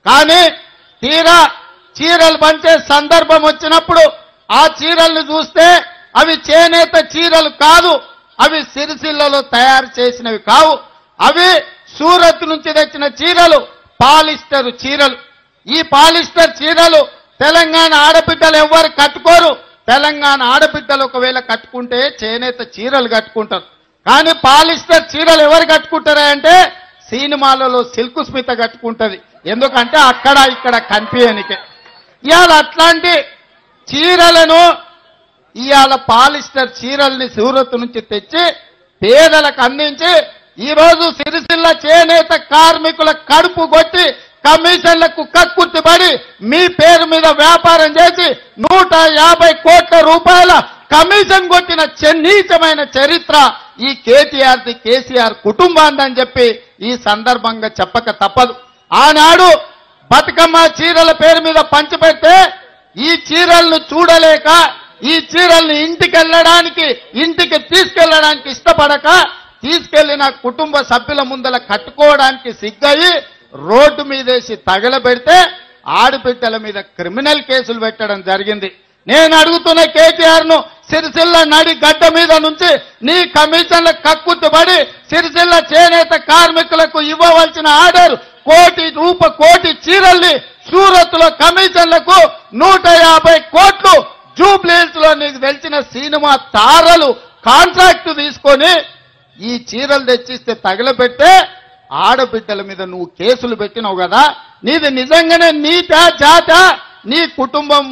కానీ తీరా చీరలు పంచే సందర్భం వచ్చినప్పుడు ఆ చీరల్ని చూస్తే అవి చేనేత చీరలు కాదు, అవి సిరిసిల్లలో తయారు చేసినవి కావు, అవి సూరత్ నుంచి తెచ్చిన చీరలు, పాలిస్టర్ చీరలు. ఈ పాలిస్టర్ చీరలు తెలంగాణ ఆడబిడ్డలు ఎవ్వరు కట్టుకోరు. తెలంగాణ ఆడబిడ్డలు ఒకవేళ కట్టుకుంటే చేనేత చీరలు కట్టుకుంటారు. కానీ పాలిస్టర్ చీరలు ఎవరు కట్టుకుంటారా అంటే సినిమాలలో సిల్క్ స్మిత కట్టుకుంటది. ఎందుకంటే అక్కడ ఇక్కడ కనిపించనికే. ఇవాళ అట్లాంటి చీరలను ఇవాళ పాలిస్టర్ చీరల్ని సూరత్ నుంచి తెచ్చి పేదలకు అందించి ఈరోజు సిరిసిల్ల చేనేత కార్మికుల కడుపు కొట్టి కమిషన్లకు కక్కుర్తిపడి మీ పేరు మీద వ్యాపారం చేసి 150 కోట్ల రూపాయల కమిషన్ కొట్టిన నీచమైన చరిత్ర ఈ కేటీఆర్ది, కేసీఆర్ కుటుంబాందని చెప్పి ఈ సందర్భంగా చెప్పక తప్పదు. ఆనాడు బతుకమ్మ చీరల పేరు మీద పంచిపెడితే ఈ చీరలను చూడలేక, ఈ చీరల్ని ఇంటికి తీసుకెళ్లడానికి ఇష్టపడక తీసుకెళ్లిన కుటుంబ సభ్యుల ముందల కట్టుకోవడానికి సిగ్గయి రోడ్డు మీదేసి తగలబెడితే ఆడబిడ్డల మీద క్రిమినల్ కేసులు పెట్టడం జరిగింది. నేను అడుగుతున్న కేటీఆర్ ను సిరిసిల్ల నడి గడ్డ మీద నుంచి నీ కమిషన్ల కక్కుర్తిపడి సిరిసిల్ల చేనేత కార్మికులకు ఇవ్వవలసిన ఆర్డర్ కోటి చీరల్ని సూరత్ లో కమిషన్లకు 150 కోట్లు జూబ్లీహిల్స్ లో నీకు తెలిసిన సినిమా తారలు కాంట్రాక్ట్ తీసుకొని ఈ చీరలు తెచ్చిస్తే తగలబెట్టే ఆడబిడ్డల మీద నువ్వు కేసులు పెట్టినావు కదా. నీది నిజంగానే నీటా జాతా? నీ కుటుంబం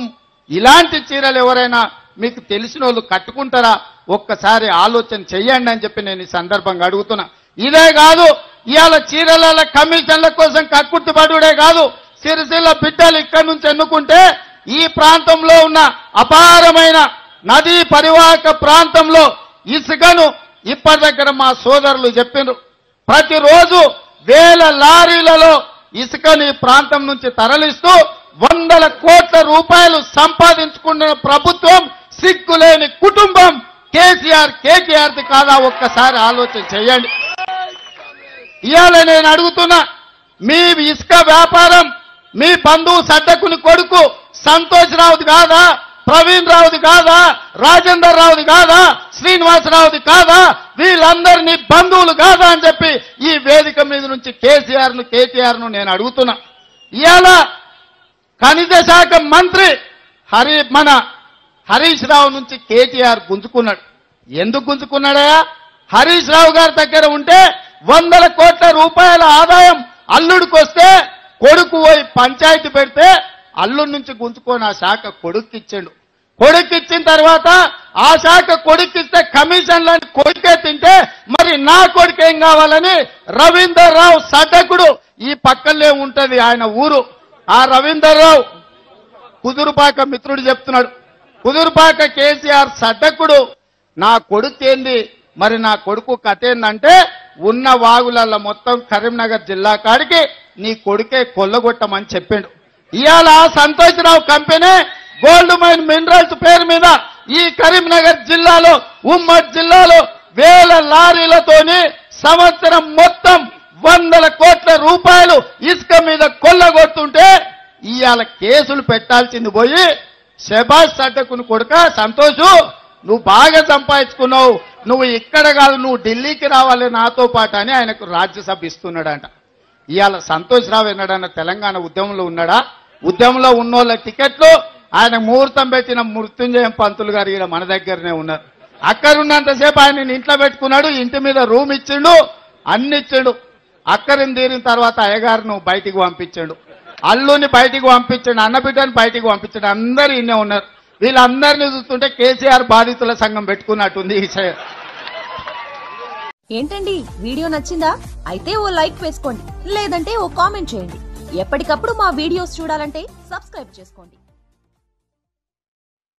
ఇలాంటి చీరలు ఎవరైనా మీకు తెలిసిన వాళ్ళు కట్టుకుంటారా? ఒక్కసారి ఆలోచన చెయ్యండి అని చెప్పి నేను ఈ సందర్భంగా అడుగుతున్నా. ఇదే కాదు, ఇవాళ చీరల కమిషన్ల కోసం కక్కుర్తిపడుడే కాదు, సిరిసిల్ల బిడ్డలు ఇక్కడి నుంచి ఎన్నుకుంటే ఈ ప్రాంతంలో ఉన్న అపారమైన నదీ పరివాహక ప్రాంతంలో ఇసుకను ఇప్పటి దగ్గర మా సోదరులు చెప్పినారు, ప్రతిరోజు వేల లారీలలో ఇసుకని ప్రాంతం నుంచి తరలిస్తూ 100 కోట్ల రూపాయలు సంపాదించుకుంటున్న ప్రభుత్వం, సిగ్గులేని కుటుంబం కేటీఆర్ది కాదా? ఒక్కసారి ఆలోచన చేయండి. ఇవాళ నేను అడుగుతున్నా, మీ ఇసుక వ్యాపారం మీ బంధువు సడ్డకుని కొడుకు సంతోష్ రావుది కాదా? ప్రవీణ్ రావుది కాదా? రాజేందర్ రావుది కాదా? శ్రీనివాసరావుది కాదా? వీళ్ళందరినీ బంధువులు కాదా అని చెప్పి ఈ వేదిక మీద నుంచి కేటీఆర్ ను నేను అడుగుతున్నా. ఇవాళ ఖనిజ శాఖ మంత్రి మన హరీష్ రావు నుంచి కేటీఆర్ గుంజుకున్నాడు. ఎందుకు గుంజుకున్నాడా? హరీష్ రావు గారి దగ్గర ఉంటే 100 కోట్ల రూపాయల ఆదాయం అల్లుడికి వస్తే కొడుకు పోయి పంచాయతీ పెడితే అల్లుడి నుంచి గుంజుకొని ఆ శాఖ కొడుక్కిచ్చాడు. కొడుక్కిచ్చిన తర్వాత ఆ శాఖ కొడుక్కిస్తే కమిషన్లని కొడుకే తింటే మరి నా కొడుకేం కావాలని రవీందర్ రావు సడ్డకుడు, ఈ పక్కనే ఉంటది ఆయన ఊరు, ఆ రవీందర్ రావు కుదురుపాక మిత్రుడు చెప్తున్నాడు, కుదురుపాక కేసీఆర్ సడ్డకుడు నా కొడుకేంది, మరి నా కొడుకు కథ ఏందంటే ఉన్న వాగులలో మొత్తం కరీంనగర్ జిల్లా కాడికి నీ కొడుకే కొల్లగొట్టమని చెప్పిండు. ఇవాళ సంతోష్ రావు కంపెనీ గోల్డ్ మైన్ మినరల్స్ పేరు మీద ఈ కరీంనగర్ జిల్లాలో, ఉమ్మడి జిల్లాలో వేల లారీలతోని సంవత్సరం మొత్తం 100 కోట్ల రూపాయలు ఇసుక మీద కొల్లగొడుతుంటే ఇవాళ కేసులు పెట్టాల్సింది పోయి శబాష్ సడ్డకుని కొడుక సంతోషు, నువ్వు బాగా సంపాదించుకున్నావు, నువ్వు ఇక్కడ కాదు నువ్వు ఢిల్లీకి రావాలి నాతో పాటు అని ఆయనకు రాజ్యసభ ఇస్తున్నాడంట. ఇవాళ సంతోష్ రావు ఎన్నడన్న తెలంగాణ ఉద్యమంలో ఉన్నాడా? ఉద్యమంలో ఉన్నోళ్ళ టికెట్లు ఆయన ముహూర్తం పెట్టిన మృత్యుంజయం పంతులు గారు ఇక్కడ మన దగ్గరనే ఉన్నారు. అక్కడ ఉన్నంతసేపు ఆయన ఇంట్లో పెట్టుకున్నాడు, ఇంటి మీద రూమ్ ఇచ్చిండు, అన్ని ఇచ్చాడు. అక్కడిని తీరిన తర్వాత అయ్యగారును బయటికి పంపించాడు, అల్లుని బయటికి పంపించాడు, అన్నబిడ్డని బయటికి పంపించాడు. అందరూ ఇన్నే ఉన్నారు. వీళ్ళందరినీ చూస్తుంటే కేసీఆర్ బాధితుల సంఘం పెట్టుకున్నట్టుంది. ఏంటండి వీడియో నచ్చిందా? అయితే ఓ లైక్ వేసుకోండి, లేదంటే ఓ కామెంట్ చేయండి. ఎప్పటికప్పుడు మా వీడియోస్ చూడాలంటే సబ్స్క్రైబ్ చేసుకోండి.